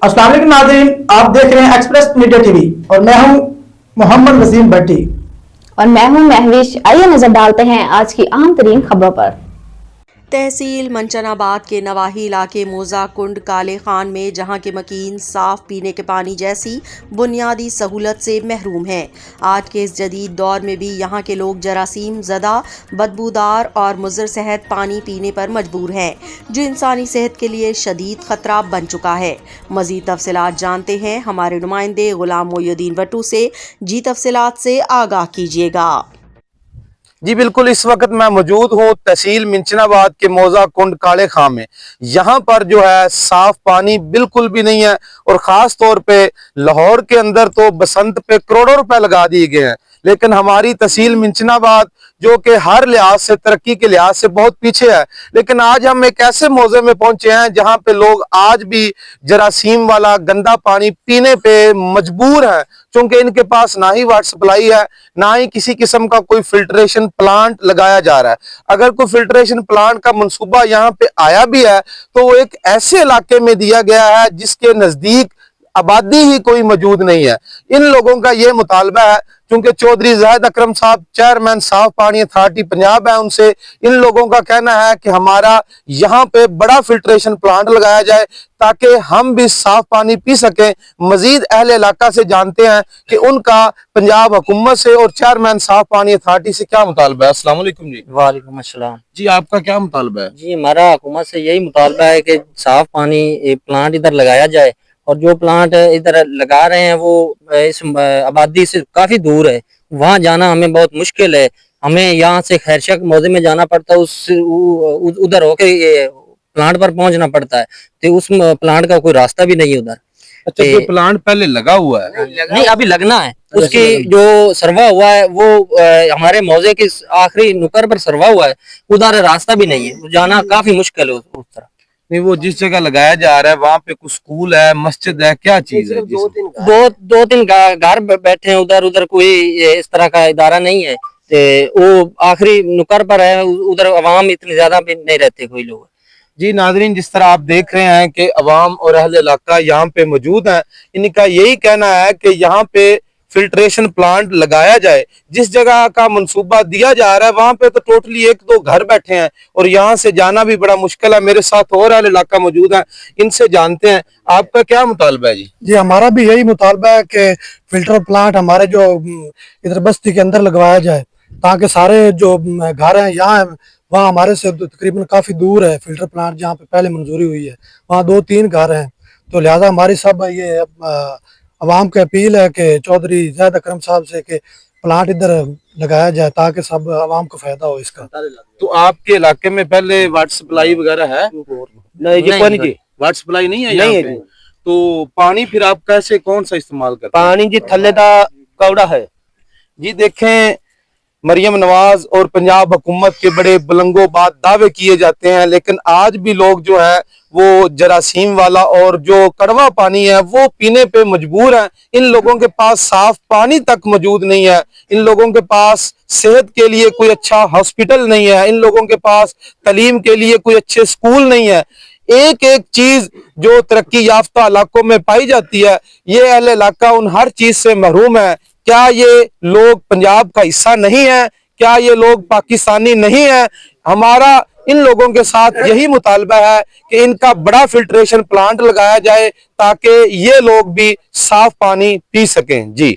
अस्सलाम वालेकुम नाज़रीन, आप देख रहे हैं एक्सप्रेस मीडिया टीवी और मैं हूं मोहम्मद वसीम भट्टी और मैं हूं महविश। आइए नजर डालते हैं आज की अहम तरीन खबरों पर। तहसील मंचनाबाद के नवाही इलाके मोजा कुंड काले खान में जहां के मकीन साफ पीने के पानी जैसी बुनियादी सहूलत से महरूम हैं। आज के इस जदीद दौर में भी यहां के लोग जरासीम ज़दा, बदबूदार और मुज़र सेहत पानी पीने पर मजबूर हैं, जो इंसानी सेहत के लिए शदीद ख़तरा बन चुका है। मज़ीद तफसीलात जानते हैं हमारे नुमाइंदे गुलाम मोइनुद्दीन वट्टू से। जी तफसीलात से आगाह कीजिएगा। जी बिल्कुल, इस वक्त मैं मौजूद हूँ तहसील मंचनाबाद के मौजा कुंड काले खां में। यहाँ पर जो है साफ पानी बिल्कुल भी नहीं है और ख़ास तौर पे लाहौर के अंदर तो बसंत पे करोड़ों रुपए लगा दिए गए हैं, लेकिन हमारी तहसील मंचनाबाद जो कि हर लिहाज से तरक्की के लिहाज से बहुत पीछे है। लेकिन आज हम एक ऐसे मौजे में पहुंचे हैं जहाँ पे लोग आज भी जरासीम वाला गंदा पानी पीने पे मजबूर हैं, क्योंकि इनके पास ना ही वाटर सप्लाई है, ना ही किसी किस्म का कोई फिल्ट्रेशन प्लांट लगाया जा रहा है। अगर कोई फिल्ट्रेशन प्लांट का मंसूबा यहाँ पे आया भी है तो वो एक ऐसे इलाके में दिया गया है जिसके नजदीक आबादी ही कोई मौजूद नहीं है। इन लोगों का ये मुतालबा है, क्योंकि चौधरी जाहिद अकरम साहब चेयरमैन साफ पानी अथॉरिटी पंजाब है, उनसे इन लोगों का कहना है कि हमारा यहाँ पे बड़ा फिल्ट्रेशन प्लांट लगाया जाए ताकि हम भी साफ पानी पी सकें। मजीद अहले इलाका से जानते हैं कि उनका पंजाब हुकूमत से और चेयरमैन साफ पानी अथॉरिटी से क्या मुतालबा है। अस्सलाम वालेकुम जी। वालेकुम अस्सलाम जी, आपका क्या मुतालबा है? जी, हमारा हुकूमत से यही मुतालबा है कि साफ पानी प्लांट इधर लगाया जाए, और जो प्लांट इधर लगा रहे हैं वो इस आबादी से काफी दूर है, वहाँ जाना हमें बहुत मुश्किल है। हमें यहाँ से खैरशक मौजे में जाना पड़ता है, उधर होके प्लांट पर पहुंचना पड़ता है, तो उस प्लांट का कोई रास्ता भी नहीं है उधर। अच्छा, तो प्लांट पहले लगा हुआ है? नहीं, अभी लगना है। उसकी जो सर्वा हुआ है वो हमारे मौजे के आखिरी नुकर पर सर्वा हुआ है, उधर रास्ता भी नहीं है, जाना काफी मुश्किल है उस तरफ। नहीं, वो जिस जगह लगाया जा रहा है वहाँ पे कुछ स्कूल है, मस्जिद है, क्या चीज है? दो तीन घर बैठे हैं, उधर उधर कोई इस तरह का इदारा नहीं है। वो आखिरी नुकर पर है, उधर अवाम इतनी ज्यादा भी नहीं रहते कोई लोग। जी नाजरीन, जिस तरह आप देख रहे हैं कि अवाम और अहले इलाका यहाँ पे मौजूद हैं, इनका यही कहना है कि यहाँ पे फिल्ट्रेशन प्लांट लगाया जाए। जिस जगह का मंसूबा दिया जा रहा है वहां पे तो टोटली एक दो घर बैठे हैं और यहाँ से जाना भी बड़ा मुश्किल है। मेरे साथ और अहले इलाका मौजूद है, इनसे जानते हैं आपका क्या मुतालबा है। जी जी, हमारा भी यही मुतालबा है कि फिल्टर प्लांट हमारे जो इधर बस्ती के अंदर लगवाया जाए, ताकि सारे जो घर हैं यहाँ वहाँ हमारे से तकरीबन काफी दूर है फिल्टर प्लांट जहाँ पे पहले मंजूरी हुई है, वहाँ 2-3 घर हैं। तो लिहाजा हमारी सब ये अवाम की अपील है कि चौधरी जाहिद अकरम साहब से कि प्लांट इधर लगाया जाए ताकि सब अवाम को फायदा हो इसका। तो आपके इलाके में पहले वाटर सप्लाई वगैरह है? नहीं जी, वाटर सप्लाई नहीं है नहीं यहाँ पे? तो पानी फिर आप कैसे कौन सा इस्तेमाल करते हैं? पानी जी थल्ले दा कौड़ा है जी। देखें, मरियम नवाज और पंजाब हुकूमत के बड़े बुलंदोबाद दावे किए जाते हैं, लेकिन आज भी लोग जो है वो जरासीम वाला और जो कड़वा पानी है वो पीने पे मजबूर हैं। इन लोगों के पास साफ पानी तक मौजूद नहीं है, इन लोगों के पास सेहत के लिए कोई अच्छा हॉस्पिटल नहीं है, इन लोगों के पास तालीम के लिए कोई अच्छे स्कूल नहीं है। एक एक चीज जो तरक्की याफ्ता इलाकों में पाई जाती है, ये अहले इलाका उन हर चीज से महरूम है। क्या ये लोग पंजाब का हिस्सा नहीं है? क्या ये लोग पाकिस्तानी नहीं है? हमारा इन लोगों के साथ यही मुतालबा है कि इनका बड़ा फिल्ट्रेशन प्लांट लगाया जाए ताकि ये लोग भी साफ पानी पी सकें। जी।